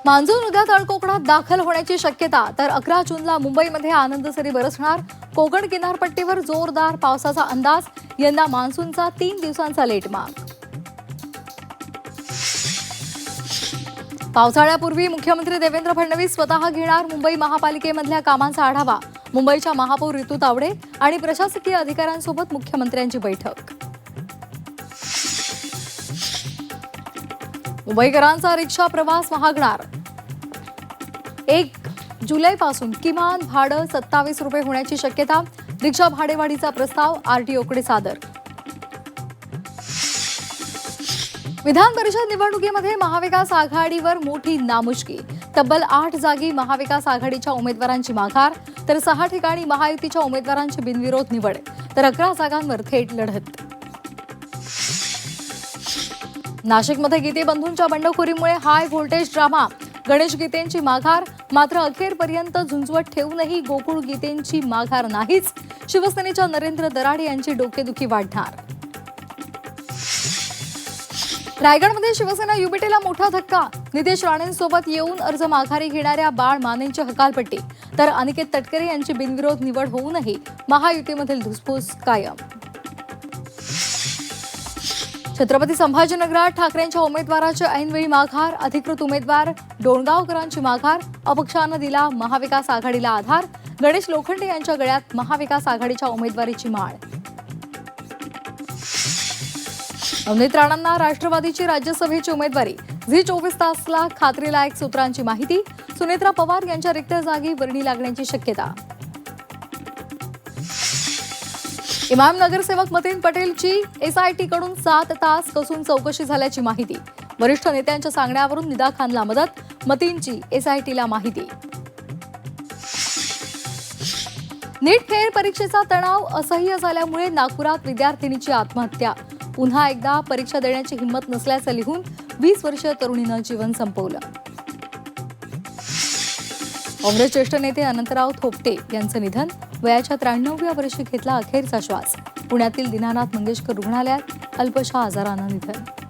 Monsoon उद्या तळकोकणात दाखल होण्याची शक्यता, तर 11 जूनला मुंबईमध्ये आनंदसरी बरसणार. कोकण किनारपट्टीवर जोरदार पावसाचा अंदाज. यंदा मान्सूनचा 3 दिवसांचा लेटमार्क. पावसाळ्यापूर्वी मुख्यमंत्री देवेंद्र फडणवीस स्वतः घेणार मुंबई महापालिकेमधल्या कामांचा आढावा. मुंबईच्या महापौर ऋतू तावडे आणि प्रशासकीय अधिकाऱ्यांसोबत मुख्यमंत्र्यांची बैठक. मुंबईकरांचा रिक्षा प्रवास महागणार. 1 जुलैपासून किमान भाडं 27 रुपये होण्याची शक्यता. रिक्षा भाडेवाढीचा प्रस्ताव आरटीओकडे सादर. विधान परिषद निवडणुकीमध्ये महाविकास आघाडीवर मोठी नामुष्की. तब्बल 8 जागी महाविकास आघाडीच्या उमेदवारांची माघार, तर 6 ठिकाणी महायुतीच्या उमेदवारांची बिनविरोध निवड, तर 11 जागांवर थेट लढत. नाशिकमध्ये गीते बंधूंच्या बंडखोरीमुळे हाय व्होल्टेज ड्रामा. गणेश गीतेंची माघार, मात्र अखेरपर्यंत झुंजवत ठेवूनही गोकुळ गीतेंची माघार नाहीच. शिवसेनेच्या नरेंद्र दराडे यांची डोकेदुखी वाढणार. रायगडमध्ये शिवसेना युबीटीला मोठा धक्का. नितेश राणेंसोबत येऊन अर्ज माघारी घेणाऱ्या बाळ मानेंची हकालपट्टी, तर अनिकेत तटकरे यांची बिनविरोध निवड होऊनही महायुतीमधील धुसफूस कायम. छत्रपती संभाजीनगरात ठाकरेंच्या उमेदवाराच्या ऐनवेळी माघार. अधिकृत उमेदवार डोणगावकरांची माघार. अपक्षानं दिला महाविकास आघाडीला आधार. गणेश लोखंडे यांच्या गळ्यात महाविकास आघाडीच्या उमेदवारीची माळ. नवनीत राणांना राष्ट्रवादीची राज्यसभेची उमेदवारी. झी 24 तासला खात्रीलायक सूत्रांची माहिती. सुनेत्रा पवार यांच्या रिक्त जागी वर्णी लागण्याची शक्यता. इमाम नगरसेवक मतीन पटेलची एसआयटी कडून 7 तास कसून चौकशी झाल्याची माहिती. वरिष्ठ नेत्यांच्या सांगण्यावरून निदा खानला मदत. मतीनची एसआयटीला माहिती. नीट फेर परीक्षेचा तणाव असह्य झाल्यामुळे नागपुरात विद्यार्थिनीची आत्महत्या. पुन्हा एकदा परीक्षा देण्याची हिंमत नसल्याचं लिहून 20 वर्षीय तरुणीनं जीवन संपवलं. काँग्रेस ज्येष्ठ नेते अनंतराव थोपटे यांचं निधन. वयाच्या 93व्या वर्षी घेतला अखेरचा श्वास. पुण्यातील दीनानाथ मंगेशकर रुग्णालयात अल्पशा आजारानं निधन.